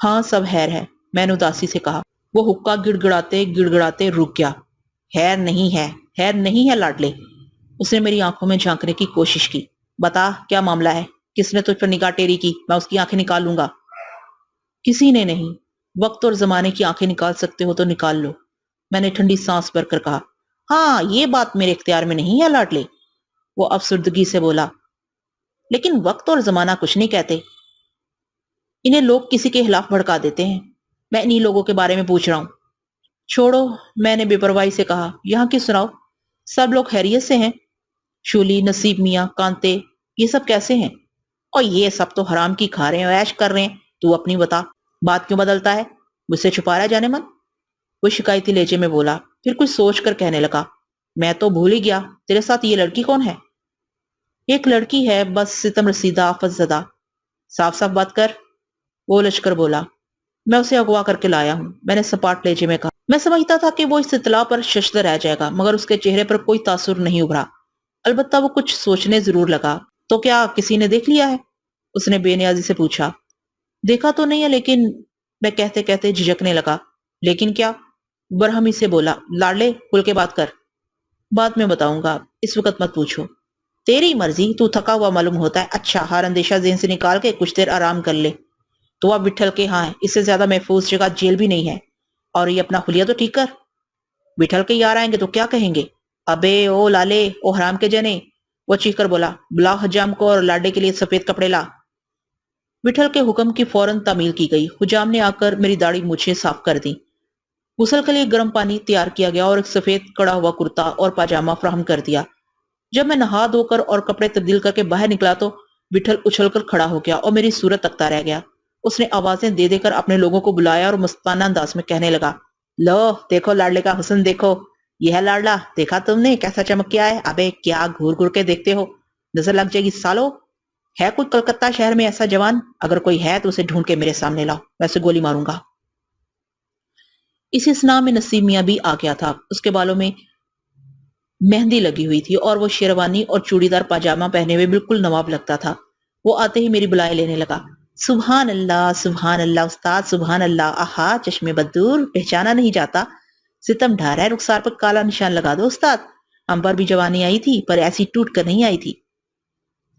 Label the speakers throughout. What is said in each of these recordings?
Speaker 1: ہاں سب خیر ہے، میں نے اداسی سے کہا۔ وہ حقہ گڑ گڑاتے رک گیا۔ خیر نہیں ہے، خیر نہیں ہے لاڈلے۔ اس نے میری آنکھوں میں جھانکنے کی کوشش کی۔ بتا کیا معاملہ ہے؟ کس نے تجھ پر نگاہ ٹیری کی؟ میں اس کی آنکھیں نکال لوں گا۔ کسی نے نہیں۔ وقت اور زمانے کی آنکھیں نکال سکتے ہو تو نکال لو، میں نے ٹھنڈی سانس بھر کر کہا۔ ہاں یہ بات میرے اختیار میں نہیں ہے لاڈلے، وہ افسردگی سے بولا۔ لیکن وقت اور زمانہ کچھ نہیں کہتے، انہیں لوگ کسی کے خلاف بھڑکا دیتے ہیں۔ میں انہی لوگوں کے بارے میں پوچھ رہا ہوں۔ چھوڑو، میں نے بے پرواہی سے کہا۔ یہاں کی سناؤ، سب لوگ خیریت سے ہیں؟ شولی، نصیب میاں، کانتے، یہ سب کیسے ہیں؟ اور یہ سب تو حرام کی کھا رہے ہیں، عیش کر رہے ہیں۔ تو اپنی بتا، بات کیوں بدلتا ہے؟ مجھ سے چھپا رہا ہے جانے من؟ وہ شکایتی لہجے میں بولا، پھر کچھ سوچ کر کہنے لگا، میں تو بھول ہی گیا، تیرے ساتھ یہ لڑکی کون ہے؟ ایک لڑکی ہے، بس ستم رسیدہ، آفت زدہ۔ صاف صاف بات کر، وہ الجھ کر بولا۔ میں اسے اغوا کر کے لایا ہوں، میں نے سپاٹ لہجے میں کہا۔ میں سمجھتا تھا کہ وہ اس اطلاع پر ششدر رہ جائے گا، مگر اس کے چہرے پر کوئی تاثر نہیں ابھرا۔ البتہ وہ کچھ سوچنے ضرور لگا۔ تو کیا کسی نے دیکھ لیا ہے؟ اس نے بے نیازی سے پوچھا۔ دیکھا تو نہیں ہے، لیکن میں کہتے کہتے جھجکنے لگا۔ لیکن کیا؟ برہمی سے بولا۔ لاڈلے کھل کے بات کر۔ بعد میں بتاؤں گا، اس وقت مت پوچھو۔ تیری مرضی، تو تھکا ہوا معلوم ہوتا ہے۔ اچھا، ہر اندیشہ ذہن سے نکال کے کچھ دیر آرام کر لے۔ تو اب وٹھل کے ہاں ہے، اس سے زیادہ محفوظ جگہ جیل بھی نہیں ہے۔ اور یہ اپنا حلیہ تو ٹھیک کر۔ وٹھل کے یار آئیں گے تو کیا کہیں گے؟ ابے او لالے، او حرام کے جنے، وہ چیخ کر بولا۔ بلا حجام کو اور لاڈے کے لیے سفید کپڑے لا۔ وٹھل کے حکم کی فوراً تعمیل کی گئی۔ حجام نے آ کر میری داڑھی مونچھیں صاف کر دی۔ غسل کے لیے گرم پانی تیار کیا گیا اور ایک سفید کڑا ہوا کرتا اور پاجامہ فراہم کر دیا۔ جب میں نہا دھو کر اور کپڑے تبدیل کر کے باہر نکلا تو وٹھل اچھل کر کھڑا ہو گیا اور میری صورت تکتا رہ گیا۔ اس نے آوازیں دے دے کر اپنے لوگوں کو بلایا اور مستانہ انداز میں کہنے لگا، لو دیکھو لاڈلے کا حسن دیکھو، یہ ہے لاڈلا، دیکھا تم نے کیسا چمک کیا ہے؟ ابے کیا گھور گھور کے دیکھتے ہو، نظر لگ جائے گی سالو۔ ہے کوئی کلکتہ شہر میں ایسا جوان؟ اگر کوئی ہے تو اسے ڈھونڈ کے میرے سامنے لاؤ، میں اسے گولی ماروں گا۔ اسی اسنا میں نصیب میاں بھی آ گیا تھا۔ اس کے بالوں میں مہندی لگی ہوئی تھی اور وہ شیروانی اور چوڑی دار پاجامہ پہنے ہوئے بالکل نواب لگتا تھا۔ وہ آتے ہی میری بلائے لینے لگا۔ سبحان اللہ استاد، سبحان اللہ، آہا چشم بدور، پہچانا نہیں جاتا، ستم ڈھا رہا ہے، رخسار پر کالا نشان لگا دو استاد۔ ہم پر بھی جوانی آئی تھی، پر ایسی ٹوٹ کر نہیں آئی تھی۔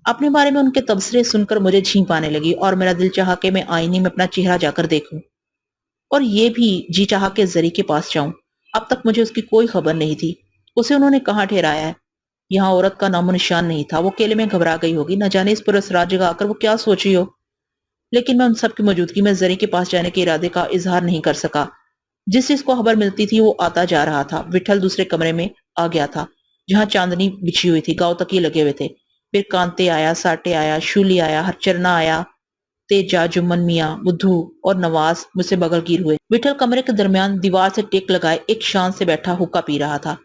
Speaker 1: اپنے بارے میں ان کے تبصرے سن کر مجھے جھینپ آنے لگی اور میرا دل چاہا کہ میں آئینے میں اپنا چہرہ جا کر دیکھوں، اور یہ بھی جی چاہا کہ زری کے پاس جاؤں۔ اب تک مجھے اس کی کوئی خبر نہیں تھی۔ اسے انہوں نے کہاں ٹھہرایا ہے؟ یہاں عورت کا نام و نشان نہیں تھا۔ وہ کیلے میں گھبرا گئی ہوگی، نہ جانے اس پر اسرار جگہ آ کر وہ کیا سوچ رہی ہو۔ لیکن میں ان سب کی موجودگی میں زری کے پاس جانے کے ارادے کا اظہار نہیں کر سکا۔ جس چیز کو خبر ملتی تھی وہ آتا جا رہا تھا۔ وٹھل دوسرے کمرے میں آ گیا تھا جہاں چاندنی بچھی ہوئی تھی، گاؤں تک یہ لگے ہوئے تھے۔ پھر کانتے آیا، ساٹے آیا، شولی آیا، ہرچرنا آیا، تیجا، جمن میاں، بدھو اور نواز مجھ سے بغل گیر ہوئے۔ وٹھل کمرے کے درمیان دیوار سے ٹیک لگائے ایک شان سے بیٹھا حقہ پی رہا تھا۔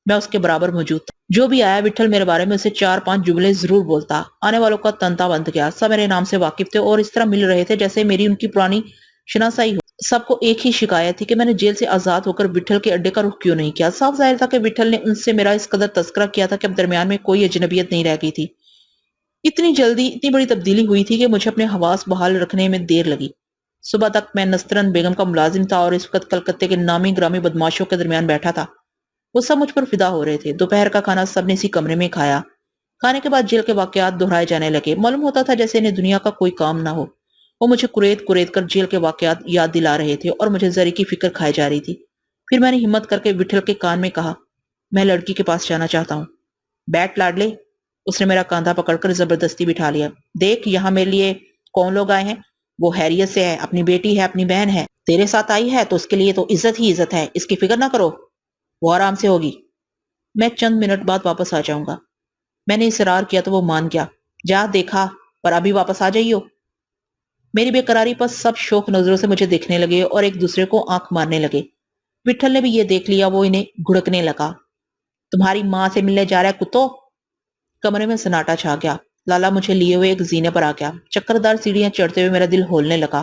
Speaker 1: میں اس کے برابر موجود تھا۔ جو بھی آیا وٹھل میرے بارے میں اسے 4-5 جملے ضرور بولتا۔ آنے والوں کا تنتا بند گیا۔ سب میرے نام سے واقف تھے اور اس طرح مل رہے تھے جیسے میری ان کی پرانی شناسائی ہو۔ سب کو ایک ہی شکایت تھی کہ میں نے جیل سے آزاد ہو کر وٹھل کے اڈے کا رخ کیوں نہیں کیا۔ صاف ظاہر تھا کہ وٹھل نے ان سے میرا اس قدر تذکرہ کیا تھا کہ اب درمیان میں کوئی اجنبیت نہیں رہ گئی تھی۔ اتنی جلدی اتنی بڑی تبدیلی ہوئی تھی کہ مجھے اپنے حواس بحال رکھنے میں دیر لگی۔ صبح تک میں نسترن بیگم کا ملازم تھا اور اس وقت کلکتے کے نامی گرامی بدماشوں کے درمیان بیٹھا تھا۔ وہ سب مجھ پر فدا ہو رہے تھے۔ دوپہر کا کھانا سب نے اسی کمرے میں کھایا۔ کھانے کے بعد جیل کے واقعات دہرائے جانے لگے۔ معلوم ہوتا تھا جیسے انہیں دنیا کا کوئی کام نہ ہو۔ وہ مجھے کریت کر جیل کے واقعات یاد دلا رہے تھے اور مجھے زری کی فکر کھائی جا رہی تھی۔ پھر میں نے ہمت کر کے وٹھل کے کان میں کہا، میں لڑکی کے پاس جانا چاہتا ہوں۔ بیٹھ لاڈلے۔ اس نے میرا کاندھا پکڑ کر زبردستی بٹھا لیا۔ دیکھ یہاں میرے لیے کون لوگ آئے ہیں، وہ خیریت سے ہے، اپنی بیٹی ہے، اپنی بہن ہے۔ تیرے ساتھ آئی ہے تو اس کے لیے تو عزت ہی عزت ہے، اس کی فکر نہ کرو، وہ آرام سے ہوگی۔ میں چند منٹ بعد واپس آ جاؤں گا۔ میں نے اصرار کیا تو وہ مان گیا۔ جا دیکھا، پر ابھی واپس آ جائیو۔ میری بے قراری پر سب شوق نظروں سے مجھے دیکھنے لگے اور ایک دوسرے کو آنکھ مارنے لگے۔ وٹھل نے بھی یہ دیکھ لیا، وہ انہیں گھڑکنے لگا۔ تمہاری ماں سے ملنے جا رہا ہے کتو؟ کمرے میں سناٹا چھا گیا۔ لالا مجھے لیے ہوئے ایک زینے پر آ گیا۔ چکردار سیڑھیاں چڑھتے ہوئے میرا دل ہولنے لگا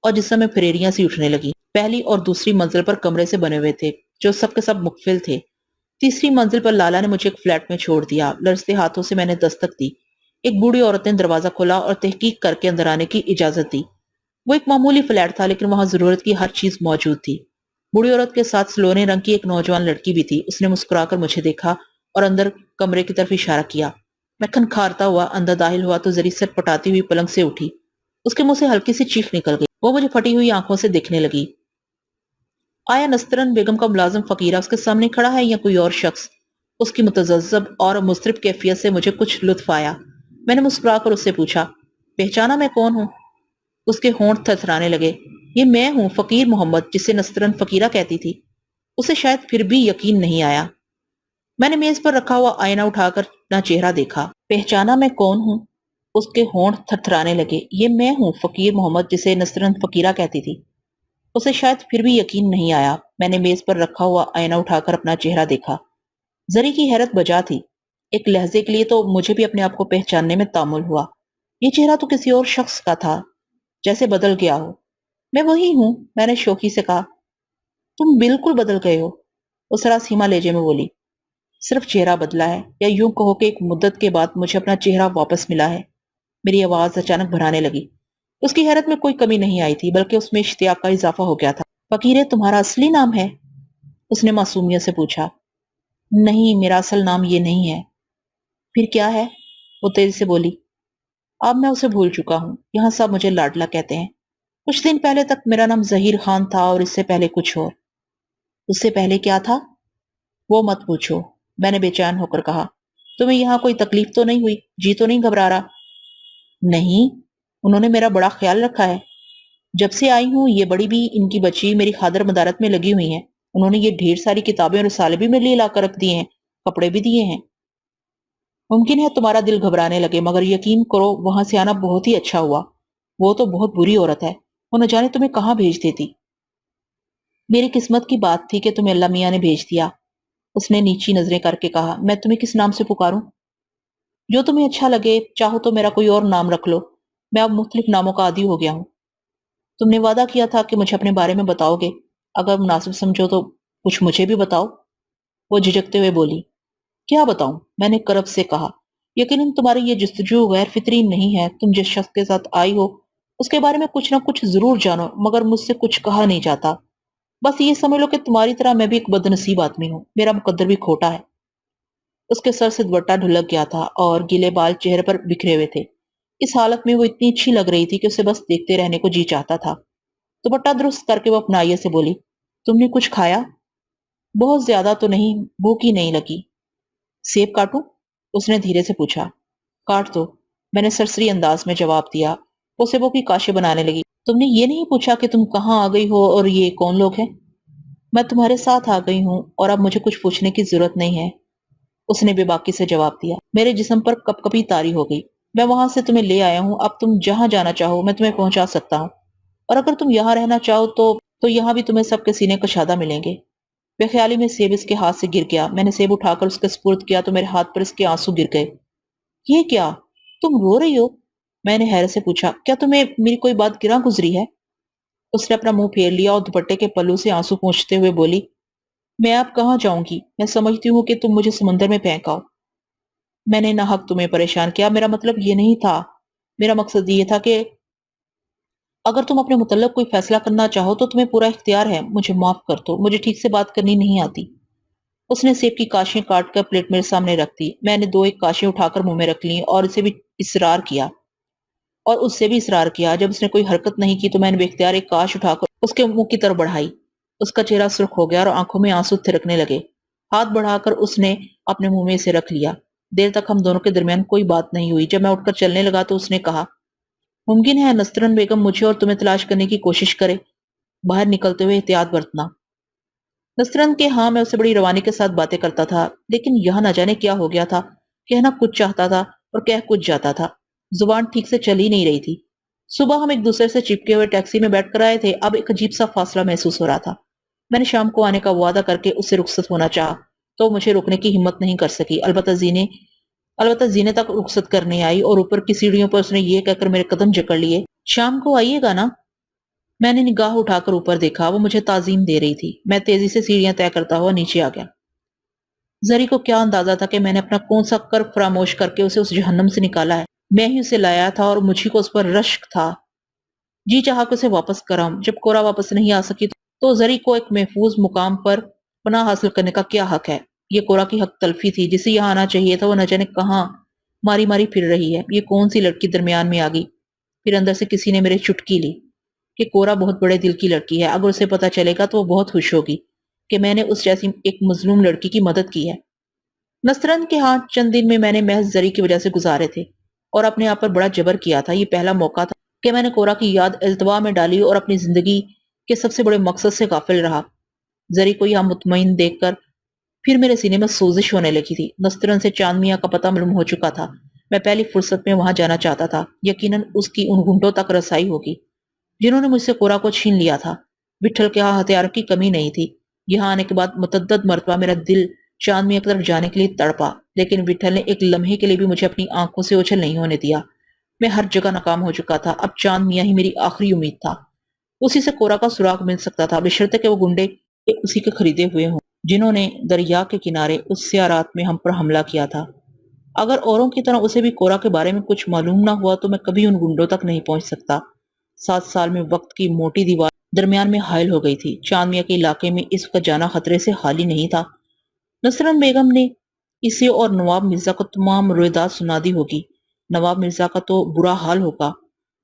Speaker 1: اور جسم میں پھریریاں سی اٹھنے لگی۔ پہلی اور دوسری منزل پر کمرے سے بنے ہوئے تھے جو سب کے سب مقفل تھے۔ تیسری منزل پر لالا نے مجھے ایک فلیٹ میں چھوڑ دیا۔ لرزتے ہاتھوں سے میں نے دستک دی۔ ایک بوڑھی عورت نے دروازہ کھولا اور تحقیق کر کے اندر آنے کی اجازت دی۔ वो एक मामूली फ्लैट था, लेकिन वहां जरूरत की हर चीज मौजूद थी। बूढ़ी औरत के साथ सलोने रंग की एक नौजवान लड़की भी थी। उसने मुस्कुराकर मुझे देखा और अंदर कमरे की तरफ इशारा किया। मैं खनखारता हुआ अंदर दाखिल हुआ तो जरी सटपटाती हुई पलंग से उठी। उसके मुंह से हल्की सी चीख निकल गई। वो मुझे फटी हुई आंखों से देखने लगी। आया नस्तरन बेगम का मुलाजिम फकीरा उसके सामने खड़ा है या कोई और शख्स? उसकी मुतजज्जब और मुस्तरिब कैफियत से मुझे कुछ लुत्फ आया। मैंने मुस्कुराकर उससे पूछा, पहचाना मैं कौन हूँ? उसके होंठ थरथराने लगे। ये मैं हूँ, फकीर मोहम्मद, जिसे नस्तरन फकीरा कहती थी। उसे शायद फिर भी यकीन नहीं आया। मैंने मेज पर रखा हुआ आईना उठाकर अपना चेहरा देखा। पहचाना मैं कौन हूँ? उसके होंठ थरथराने लगे। ये मैं हूँ, फकीर मोहम्मद, जिसे नस्तरन फकीरा कहती थी। उसे शायद फिर भी यकीन नहीं आया। मैंने मेज पर रखा हुआ आईना उठाकर अपना चेहरा देखा। जरी की हैरत बजा थी। एक लहजे के लिए तो मुझे भी अपने आप को पहचानने में तामुल हुआ। ये चेहरा तो किसी और शख्स का था, जैसे बदल गया हो। मैं वही हूँ, मैंने शोखी से कहा। तुम बिल्कुल बदल गए हो, उस सीमा लहजे में बोली। सिर्फ चेहरा बदला है, या यूं कहो कि एक मुद्दत के बाद मुझे अपना चेहरा वापस मिला है। मेरी आवाज अचानक भराने लगी। उसकी हैरत में कोई कमी नहीं आई थी, बल्कि उसमें इश्तियाक का इजाफा हो गया था। फकीरे, तुम्हारा असली नाम है? उसने मासूमियत से पूछा। नहीं, मेरा असल नाम ये नहीं है। फिर क्या है? वो तेजी से बोली। अब मैं उसे भूल चुका हूँ। यहाँ सब मुझे लाडला कहते हैं। कुछ दिन पहले तक मेरा नाम जहीर खान था, और इससे पहले कुछ और। उससे पहले क्या था? वो मत पूछो, मैंने बेचैन होकर कहा। तुम्हें यहाँ कोई तकलीफ तो नहीं हुई? जी तो नहीं घबरा रहा? नहीं, उन्होंने मेरा बड़ा ख्याल रखा है। जब से आई हूँ, ये बड़ी भी इनकी बच्ची मेरी खादर मदारत में लगी हुई हैं। उन्होंने ये ढेर सारी किताबें और रिसाले भी मेरे लिए लाकर रख दिए हैं, कपड़े भी दिए हैं। मुमकिन है तुम्हारा दिल घबराने लगे, मगर यकीन करो, वहां से आना बहुत ही अच्छा हुआ। वो तो बहुत बुरी औरत है, वो न जाने तुम्हें कहाँ भेज देती। मेरी किस्मत की बात थी कि तुम्हें अल्लाह मियाँ ने भेज दिया। उसने नीची नजरें करके कहा। मैं तुम्हें किस नाम से पुकारूं? जो तुम्हें अच्छा लगे, चाहो तो मेरा कोई और नाम रख लो। मैं अब मुख्तलिफ नामों का आदी हो गया हूँ। तुमने वादा किया था कि मुझे अपने बारे में बताओगे। अगर मुनासिब समझो तो कुछ मुझे भी बताओ। वो झिझकते हुए बोली। क्या बताऊं? मैंने करब से कहा। यकीनन तुम्हारी ये जस्तजू गैर फितरी नहीं है। तुम जिस शख्स के साथ आई हो, उसके बारे में कुछ ना कुछ जरूर जानो, मगर मुझसे कुछ कहा नहीं जाता। बस ये समझ लो कि तुम्हारी तरह मैं भी एक बदनसीब आदमी हूँ। मेरा मुकद्दर भी खोटा है। उसके सर से दुपट्टा ढुलक गया था और गीले बाल चेहरे पर बिखरे हुए थे। इस हालत में वो इतनी अच्छी लग रही थी कि उसे बस देखते रहने को जी चाहता था। दुपट्टा दुरुस्त करके वो अपनाइए से बोली। तुमने कुछ खाया? बहुत ज्यादा तो नहीं, भूख ही नहीं लगी। सेब काटूं? उसने धीरे से पूछा। काट दो, मैंने सरसरी अंदाज में जवाब दिया। वो सेबों की काशे बनाने लगी। तुमने ये नहीं पूछा कि तुम कहाँ आ गई हो और ये कौन लोग हैं? मैं तुम्हारे साथ आ गई हूँ, और अब मुझे कुछ पूछने की जरूरत नहीं है, उसने बेबाकी से जवाब दिया। मेरे जिस्म पर कपकपी तारी हो गई। मैं वहां से तुम्हें ले आया हूँ। अब तुम जहां जाना चाहो मैं तुम्हें पहुंचा सकता हूँ, और अगर तुम यहाँ रहना चाहो तो यहाँ भी तुम्हें सबके सीने कशादा मिलेंगे। बेख्याली में सेब इसके हाथ से गिर गया। मैंने सेब उठाकर उसके सुपुर्द किया तो मेरे हाथ पर इसके आंसू गिर गए। ये क्या? तुम रो रही हो? मैंने हैरत से पूछा। क्या तुम्हें मेरी कोई बात गिरा गुजरी है? उसने अपना मुंह फेर लिया और दुपट्टे के पल्लू से आंसू पोंछते हुए बोली। मैं अब कहाँ जाऊंगी? मैं समझती हूँ कि तुम मुझे समंदर में फेंकाओ। मैंने नाहक तुम्हें परेशान किया, मेरा मतलब ये नहीं था। मेरा मकसद ये था कि अगर तुम अपने मुतल्लिक कोई फैसला करना चाहो तो तुम्हें पूरा इख्तियार है। मुझे माफ कर दो, मुझे ठीक से बात करनी नहीं आती। उसने सेब की काशें काट कर प्लेट मेरे सामने रख दी। मैंने दो एक काशें उठाकर मुंह में रख ली और इसे भी इसरार किया और उससे भी इसरार किया। जब उसने कोई हरकत नहीं की तो मैंने बेख्तियार एक काश उठाकर उसके मुंह की तरफ बढ़ाई। उसका चेहरा सुर्ख हो गया और आंखों में आंसू थिरकने लगे। हाथ बढ़ाकर उसने अपने मुंह में इसे रख लिया। देर तक हम दोनों के दरमियान कोई बात नहीं हुई। जब मैं उठकर चलने लगा तो उसने कहा, मुमकिन है नस्तरन बेगम मुझे और तुम्हें तलाश करने की कोशिश करे। बाहर निकलते हुए एहतियात बरतना। नस्तरन के हाँ, मैं उससे बड़ी रवानी के साथ बातें करता था, लेकिन यहाँ न जाने क्या हो गया था। कहना कुछ चाहता था और कह कुछ जाता था। जुबान ठीक से चल ही नहीं रही थी। सुबह हम एक दूसरे से चिपके हुए टैक्सी में बैठकर आए थे। अब एक अजीब सा फासला महसूस हो रहा था। मैंने शाम को आने का वादा करके उससे रुखसत होना चाहा, तो मुझे रोकने की हिम्मत नहीं कर सकी। अलबत्ता जीने तक रुखसत करने आई और ऊपर की सीढ़ियों पर उसने ये कहकर मेरे कदम जकड़ लिए, शाम को आइएगा ना? मैंने निगाह उठाकर ऊपर देखा। वो मुझे ताजीम दे रही थी। मैं तेजी से सीढ़ियां तय करता हुआ नीचे आ गया। जरी को क्या अंदाजा था कि मैंने अपना कौन सा कर फरामोश करके उसे उस जहन्नम से निकाला है। मैं ही उसे लाया था और मुझी को उस पर रश्क था। जी चाहा कि उसे वापस कराऊं। जब कोरा वापस नहीं आ सकी तो जरी को एक महफूज मुकाम पर पनाह हासिल करने का क्या हक है? ये कोरा की हक तलफी थी, जिसे यहाँ आना चाहिए था। वो न जाने कहाँ मारी मारी फिर रही है। ये कौन सी लड़की दरमियान में आ गई? फिर अंदर से किसी ने मेरे चुटकी ली कि कोरा बहुत बड़े दिल की लड़की है। अगर उसे पता चलेगा तो वो बहुत खुश होगी कि मैंने उस जैसी एक मजलूम लड़की की मदद की है। नसरन के हाथ चंद दिन में मैंने महज जरी की वजह से गुजारे थे और अपने आप पर बड़ा जबर किया था। ये पहला मौका था कि मैंने कोरा की याद अल्तवा में डाली और अपनी जिंदगी के सबसे बड़े मकसद से गाफिल रहा। जरी को यहाँ मुतमईन देखकर फिर मेरे सीने में सोजिश होने लगी थी। नस्तरन से चांद मियां का पता मालूम हो चुका था। मैं पहली फुर्सत में वहां जाना चाहता था। यकीनन उसकी उन घुंडों तक रसाई होगी जिन्होंने मुझसे कोरा को छीन लिया था। विठल के यहाँ हथियारों की कमी नहीं थी। यहाँ आने के बाद मुतद्दद मरतबा मेरा दिल चांद मियां की तरफ जाने के लिए तड़पा, लेकिन विठल ने एक लम्हे के लिए भी मुझे अपनी आंखों से ओझल नहीं होने दिया। मैं हर जगह नाकाम हो चुका था। अब चांद मियां ही मेरी आखिरी उम्मीद था। उसी से कोरा का सुराग मिल सकता था, बशर्ते कि वो गुंडे उसी के खरीदे हुए हों जिन्होंने दरिया के किनारे उस रात में हम पर हमला किया था। अगर औरों की तरह उसे भी कोरा के बारे में कुछ मालूम ना हुआ तो मैं कभी उन गुंडों तक नहीं पहुंच सकता। 7 साल में वक्त की मोटी दीवार दरमियान में हायल हो गई थी। चांद मियां के इलाके में इस वक्त जाना खतरे से खाली नहीं था। नसरन बेगम ने इसे और नवाब मिर्जा को तमाम रोयदाद सुना दी होगी। नवाब मिर्जा का तो बुरा हाल होगा।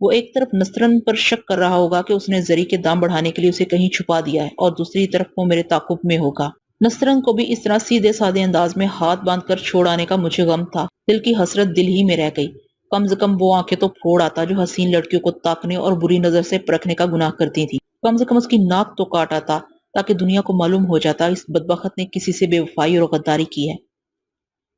Speaker 1: वो एक तरफ नसरन पर शक कर रहा होगा कि उसने जरी के दाम बढ़ाने के लिए उसे कहीं छुपा दिया है, और दूसरी तरफ वो मेरे ताकुब में होगा। नसरन को भी इस तरह सीधे साधे अंदाज में हाथ बांधकर छोड़ आने का मुझे गम था। दिल की हसरत दिल ही में रह गई। कम से कम वो आंखें तो फोड़ आता जो हसीन लड़कियों को ताकने और बुरी नजर से परखने का गुनाह करती थी। कम से कम उसकी नाक तो काट आता, ताकि दुनिया को मालूम हो जाता इस बदबख्त ने किसी से बेवफाई और गद्दारी की है।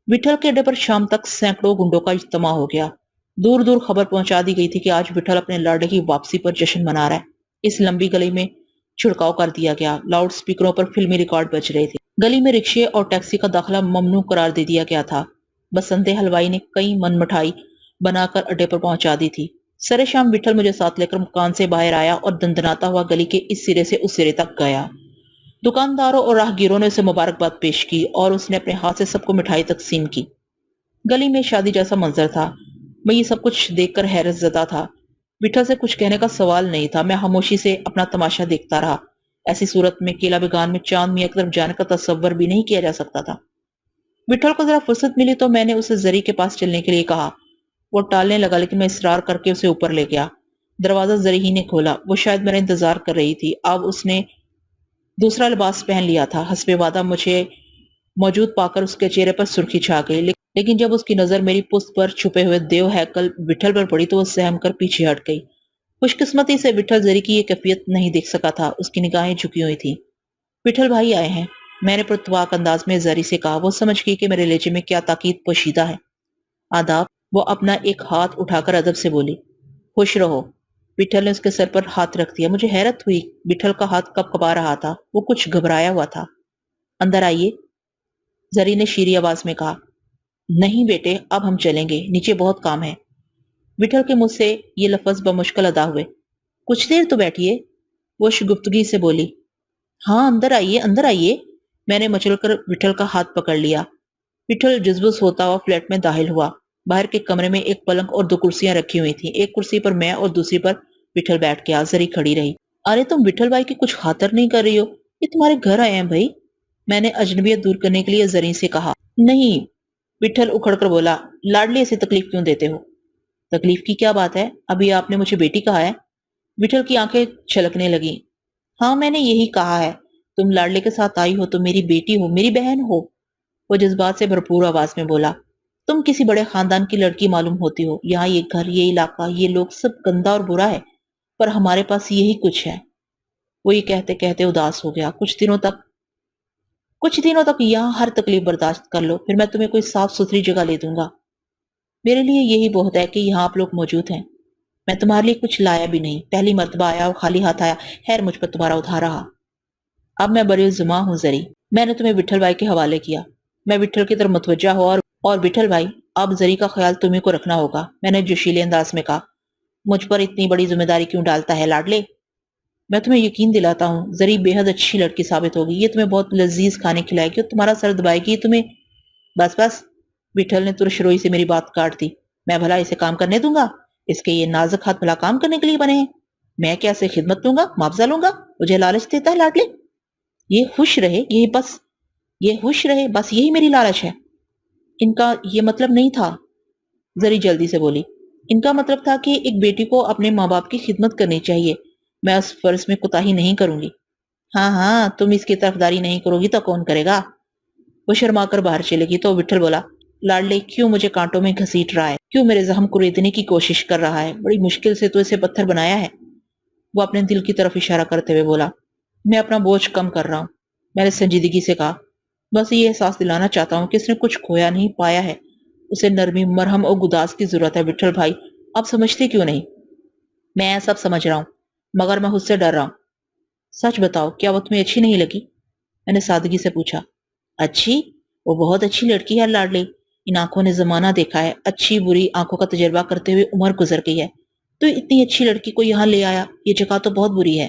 Speaker 1: विठल के अड्डे पर शाम तक सैकड़ों गुंडों का इज्तिमा हो गया। दूर दूर खबर पहुंचा दी गई थी कि आज विठल अपने लाडले की वापसी पर जश्न मना रहा है। इस लंबी गली में छिड़काव कर दिया गया। लाउड स्पीकरों पर फिल्मी रिकॉर्ड बज रहे थे। गली में रिक्शे और टैक्सी का दाखिला ममनू करार दे दिया गया था। बसंते हलवाई ने कई मन मिठाई बनाकर अड्डे पर पहुंचा दी थी। सरे शाम विठल मुझे साथ लेकर मकान से बाहर आया और दंदनाता हुआ गली के इस सिरे से उस सिरे तक गया। दुकानदारों और राहगीरों ने उसे मुबारकबाद पेश की और उसने अपने हाथ से सबको मिठाई तकसीम की। गली में शादी जैसा मंजर था। मैं ये सब कुछ देखकर हैरत ज़दा था। विठल से कुछ कहने का सवाल नहीं था। मैं खामोशी से अपना तमाशा देखता रहा। ऐसी सूरत में केला बेगान में चांद मियां की तरफ जाने का तसव्वुर भी नहीं किया जा सकता था। विठल को जरा फुर्सत मिली तो मैंने उसे जरी के पास चलने के लिए कहा। वो टालने लगा, लेकिन मैं इसरार करके उसे ऊपर ले गया। दरवाजा जरी ही ने खोला। वो शायद मेरा इंतजार कर रही थी। अब उसने दूसरा लिबास पहन लिया था। हस्बे वादा मुझे मौजूद पाकर उसके चेहरे पर सुर्खी छा गई, लेकिन जब उसकी नजर मेरी पुस्त पर छुपे हुए देव हैकल विठल पर पड़ी तो वो सहम कर पीछे हट गई। खुशकिस्मती से विठल जरी की ये कैफियत नहीं देख सका था। उसकी निगाहें झुकी हुई थी। विठल भाई आए हैं, मैंने पुरतवाक अंदाज में जरी से कहा। वो समझ गई कि मेरे लहजे में क्या ताकीद पोशीदा है। आदाब। वो अपना एक हाथ उठाकर अदब से बोली। खुश रहो। विठल ने उसके सर पर हाथ रख दिया। मुझे हैरत हुई। विठल का हाथ कब कपा रहा था। वो कुछ घबराया हुआ था। अंदर आइए, जरी ने शीरी आवाज में कहा। नहीं बेटे, अब हम चलेंगे, नीचे बहुत काम है। विठल के मुंह से ये लफ्ज बमुश्किल अदा हुए। कुछ देर तो बैठिए, वो शगुफ्तगी से बोली। हाँ, अंदर आइए, अंदर आइए। मैंने मचलकर विठल का हाथ पकड़ लिया। विठल जुज़बुज़ होता हुआ फ्लैट में दाखिल हुआ। बाहर के कमरे में एक पलंग और 2 कुर्सियां रखी हुई थी। एक कुर्सी पर मैं और दूसरी पर विठल बैठ गया। जरी खड़ी रही। अरे तुम विठल भाई की कुछ खातर नहीं कर रही हो? ये तुम्हारे घर आए हैं भाई। मैंने अजनबियत दूर करने के लिए जरी से कहा। नहीं, विठल उखड़कर बोला। लाडली ऐसी तकलीफ क्यों देते हो? तकलीफ की क्या बात है? अभी आपने मुझे बेटी कहा है। विठल की आंखें छलकने लगी। हाँ, मैंने यही कहा है। तुम लाडले के साथ आई हो तो मेरी बेटी हो, मेरी बहन हो। वो जज्बात से भरपूर आवाज में बोला। तुम किसी बड़े खानदान की लड़की मालूम होती हो। यहाँ ये घर, ये इलाका, ये लोग सब गंदा और बुरा है, पर हमारे पास यही कुछ है। वो ये कहते कहते उदास हो गया। कुछ दिनों तक यहाँ हर तकलीफ बर्दाश्त कर लो, फिर मैं तुम्हें कोई साफ सुथरी जगह ले दूंगा। मेरे लिए यही बहुत है कि यहाँ आप लोग मौजूद हैं। मैं तुम्हारे लिए कुछ लाया भी नहीं। पहली मर्तबा आया और खाली हाथ आया। खैर, मुझ पर तुम्हारा उधार रहा। अब मैं बड़ी जुमा हूँ जरी। मैंने तुम्हें विठल भाई के हवाले किया। मैं विठल की तरफ मुतवज्जा हो और विठल भाई, अब जरी का ख्याल तुम्ही को रखना होगा। मैंने जोशीले अंदाज में कहा। मुझ पर इतनी बड़ी जिम्मेदारी क्यों डालता है लाडले? मैं तुम्हें यकीन दिलाता हूँ, जरी बेहद अच्छी लड़की साबित होगी। ये तुम्हें बहुत लजीज खाने खिलाएगी और तुम्हारा सर दबाएगी। तुम्हें बस बस, विठल ने तुरशरोई से मेरी बात काट दी। मैं भला इसे काम करने दूंगा? इसके ये नाजुक हाथ भला काम करने के लिए बने हैं? میں کیا اسے خدمت دوں گا، معاوضہ لوں گا؟ مجھے لالچ دیتا ہے لاڈلے؟ یہ خوش رہے بس یہی میری لالچ ہے۔ ان کا یہ مطلب نہیں تھا، زری جلدی سے بولی۔ ان کا مطلب تھا کہ ایک بیٹی کو اپنے ماں باپ کی خدمت کرنی چاہیے، میں اس فرض میں کوتاہی نہیں کروں گی۔ ہاں ہاں، تم اس کی طرفداری نہیں کرو گی تو کون کرے گا؟ وہ شرما کر باہر چلے گی تو وٹھل بولا، لاڈلے کیوں مجھے کانٹوں میں گھسیٹ رہا ہے؟ کیوں میرے زخم کو ریتنے کی کوشش کر رہا ہے؟ بڑی مشکل سے تو اسے پتھر بنایا ہے۔ وہ اپنے دل کی طرف اشارہ کرتے ہوئے بولا، میں اپنا بوجھ کم کر رہا ہوں۔ میں نے سنجیدگی سے کہا، بس یہ احساس دلانا چاہتا ہوں کہ اس نے کچھ کھویا نہیں، پایا ہے۔ اسے نرمی، مرہم اور گداز کی ضرورت ہے۔ وٹھل بھائی، آپ سمجھتے کیوں نہیں؟ میں سب سمجھ رہا ہوں، مگر میں خود سے ڈر رہا ہوں۔ سچ بتاؤ، کیا وہ تمہیں اچھی نہیں لگی؟ میں نے سادگی سے پوچھا۔ اچھی؟ وہ بہت اچھی لڑکی ہے لاڈلی۔ ان آنکھوں نے زمانہ دیکھا ہے، اچھی بری آنکھوں کا تجربہ کرتے ہوئے عمر گزر گئی ہے۔ تو اتنی اچھی لڑکی کو یہاں لے آیا، یہ جگہ تو بہت بری ہے۔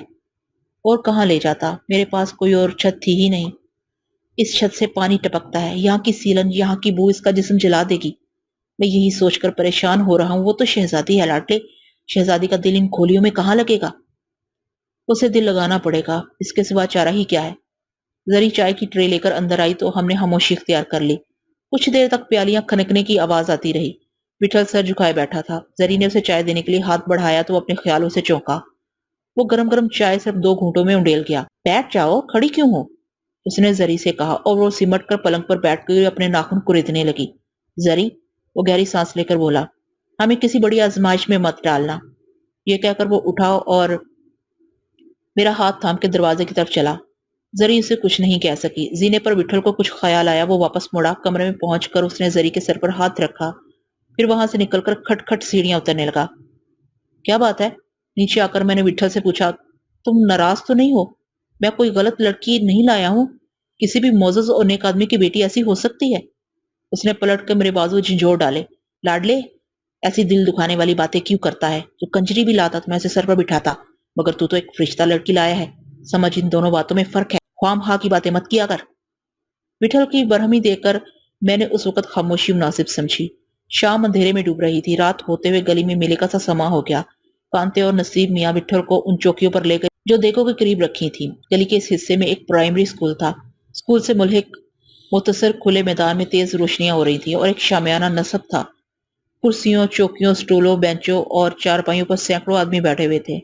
Speaker 1: اور کہاں لے جاتا؟ میرے پاس کوئی اور چھت تھی ہی نہیں۔ اس چھت سے پانی ٹپکتا ہے، یہاں کی سیلن، یہاں کی بو اس کا جسم جلا دے گی۔ میں یہی سوچ کر پریشان ہو رہا ہوں، وہ تو شہزادی ہے لاڈلے، شہزادی کا دل ان کھولیوں میں کہاں لگے گا؟ اسے دل لگانا پڑے گا، اس کے سوا چارہ ہی کیا ہے؟ زری چائے کی ٹرے لے کر اندر آئی تو ہم نے خاموشی اختیار کر لی۔ کچھ دیر تک پیالیاں کھنکنے کی آواز آتی رہی۔ وٹھل سر جھکائے بیٹھا تھا۔ زری نے اسے چائے دینے کے لیے ہاتھ بڑھایا تو اپنے خیالوں سے چونکا۔ وہ گرم گرم چائے صرف 2 گھونٹوں میں انڈیل گیا۔ بیٹھ جاؤ، کھڑی کیوں ہو؟ اس نے زری سے کہا اور وہ سمٹ کر پلنگ پر بیٹھ گئی اور اپنے ناخن کریدنے لگی۔ زری، وہ گہری سانس لے کر بولا، ہمیں کسی بڑی آزمائش میں مت ڈالنا۔ یہ کہہ کر وہ اٹھا اور میرا ہاتھ تھام کے دروازے کی طرف چلا۔ زری اسے کچھ نہیں کہہ سکی۔ زینے پر وٹھل کو کچھ خیال آیا، وہ واپس مڑا۔ کمرے میں پہنچ کر اس نے زری کے سر پر ہاتھ رکھا، پھر وہاں سے نکل کر کھٹ کھٹ سیڑھیاں اترنے لگا۔ کیا بات ہے؟ نیچے آ کر میں نے وٹھل سے پوچھا، تم ناراض تو نہیں ہو؟ میں کوئی غلط لڑکی نہیں لایا ہوں؟ کسی بھی معزز اور نیک آدمی کی بیٹی ایسی ہو سکتی ہے؟ اس نے پلٹ کر میرے بازو جھنجھوڑ ڈالے۔ لاڈلے، ایسی دل دکھانے والی باتیں کیوں کرتا ہے؟ تو کنجری بھی لاتا تو میں اسے سر پر بٹھاتا، مگر تو ایک فرشتہ لڑکی لایا ہے۔ سمجھ، ان دونوں باتوں میں فرق ہے۔ خواہ خواہ کی باتیں مت کیا کر۔ وٹھل کی برہمی دیکھ کر میں نے اس وقت خاموشی مناسب سمجھی۔ شام اندھیرے میں ڈوب رہی تھی۔ رات ہوتے ہوئے گلی میں میلے کا سا سما ہو گیا۔ کانتے اور نصیب میاں وٹھل کو ان چوکیوں پر لے گئے جو دیکھو کے قریب رکھی تھیں۔ گلی کے اس حصے میں ایک پرائمری اسکول تھا۔ اسکول سے ملحق مختصر کھلے میدان میں تیز روشنیاں ہو رہی تھیں اور ایک شامیانہ نصب تھا۔ کرسیوں، چوکیوں، سٹولوں، بینچوں اور چارپائیوں پر سینکڑوں آدمی بیٹھے ہوئے تھے۔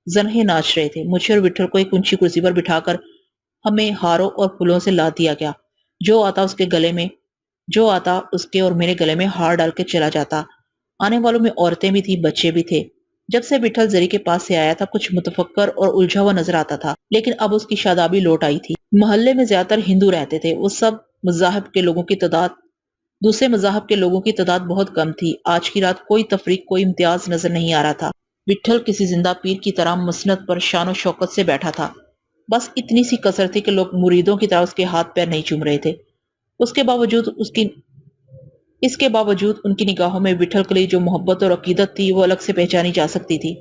Speaker 1: زنہیں ناچ رہے تھے۔ مجھے اور وٹھل کو ایک اونچی کرسی پر بٹھا کر ہمیں ہاروں اور پھولوں سے لاد دیا گیا۔ جو آتا اس کے اور میرے گلے میں ہار ڈال کے چلا جاتا۔ آنے والوں میں عورتیں بھی تھی، بچے بھی تھے۔ جب سے وٹھل زری کے پاس سے آیا تھا کچھ متفکر اور الجھا ہوا نظر آتا تھا، لیکن اب اس کی شادابی لوٹ آئی تھی۔ محلے میں زیادہ تر ہندو رہتے تھے۔ وہ سب مذاہب کے لوگوں کی تعداد دوسرے مذاہب کے لوگوں کی تعداد بہت کم تھی۔ آج کی رات کوئی تفریق، کوئی امتیاز نظر نہیں آ رہا تھا۔ وٹھل کسی زندہ پیر کی طرح مسند پر شان و شوکت سے بیٹھا تھا۔ بس اتنی سی کثر تھی کہ لوگ مریدوں کی طرح اس کے ہاتھ پیر نہیں چوم رہے تھے۔ اس کے باوجود ان کی نگاہوں میں وٹھل کے لیے جو محبت اور عقیدت تھی وہ الگ سے پہچانی جا سکتی تھی۔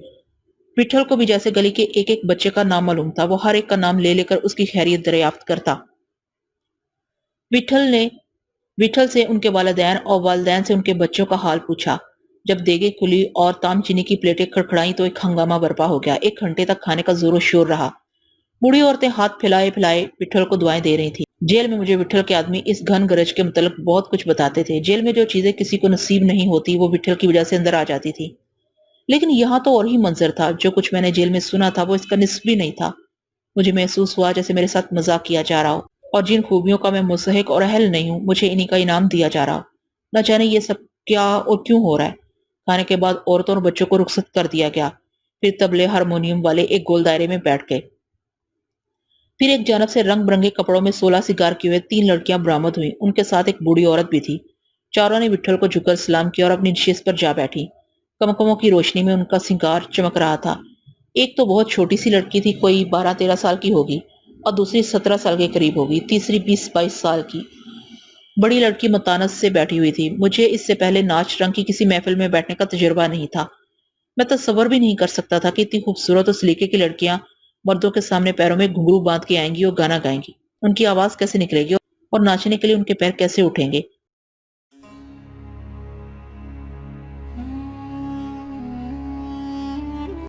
Speaker 1: وٹھل کو بھی جیسے گلی کے ایک ایک بچے کا نام معلوم تھا۔ وہ ہر ایک کا نام لے لے کر اس کی خیریت دریافت کرتا۔ وٹھل سے ان کے والدین اور والدین سے ان کے بچوں کا حال پوچھا۔ جب دیگیں کھلی اور تام چینی کی پلیٹیں کھڑکھڑائیں تو ایک ہنگامہ برپا ہو گیا۔ 1 گھنٹے تک کھانے کا زور و شور رہا۔ بوڑھی عورتیں ہاتھ پھیلائے پھیلائے وٹھل کو دعائیں دے رہی تھی۔ جیل میں مجھے وٹھل کے آدمی اس گھن گرج کے متعلق بہت کچھ بتاتے تھے۔ جیل میں جو چیزیں کسی کو نصیب نہیں ہوتی وہ وٹھل کی وجہ سے اندر آ جاتی تھی۔ لیکن یہاں تو اور ہی منظر تھا۔ جو کچھ میں نے جیل میں سنا تھا وہ اس کا نصف بھی نہیں تھا۔ مجھے محسوس ہوا جیسے میرے ساتھ مذاق کیا جا رہا ہو، اور جن خوبیوں کا میں مستحق اور اہل نہیں ہوں مجھے انہی کا انعام دیا جا رہا ہو۔ نہ جانے یہ سب کیا اور کیوں ہو رہا ہے۔ کھانے کے بعد عورتوں اور بچوں کو رخصت کر دیا گیا۔ پھر طبلے ہارمونیم والے ایک گول دائرے میں بیٹھ گئے۔ پھر ایک جانب سے رنگ برنگے کپڑوں میں 16 سگار کیے ہوئے 3 لڑکیاں برآمد ہوئیں۔ ان کے ساتھ ایک بوڑھی عورت بھی تھی۔ چاروں نے وٹھل کو جھک کر سلام کیا اور اپنی نشست پر جا بیٹھی۔ کمکموں کی روشنی میں ان کا سنگار چمک رہا تھا۔ ایک تو بہت چھوٹی سی لڑکی تھی، کوئی 12-13 سال کی ہوگی، اور دوسری 17 سال کے قریب ہوگی، تیسری 20-22 سال کی۔ بڑی لڑکی متانت سے بیٹھی ہوئی تھی۔ مجھے اس سے پہلے ناچ رنگ کی کسی محفل میں بیٹھنے کا تجربہ نہیں تھا۔ میں تصور بھی نہیں کر سکتا تھا کہ اتنی خوبصورت اور سلیقے کی لڑکیاں مردوں کے سامنے پیروں میں گھنگرو باندھ کے آئیں گی اور گانا گائیں گی۔ ان کی آواز کیسے نکلے گی اور ناچنے کے لیے ان کے پیر کیسے اٹھیں گے۔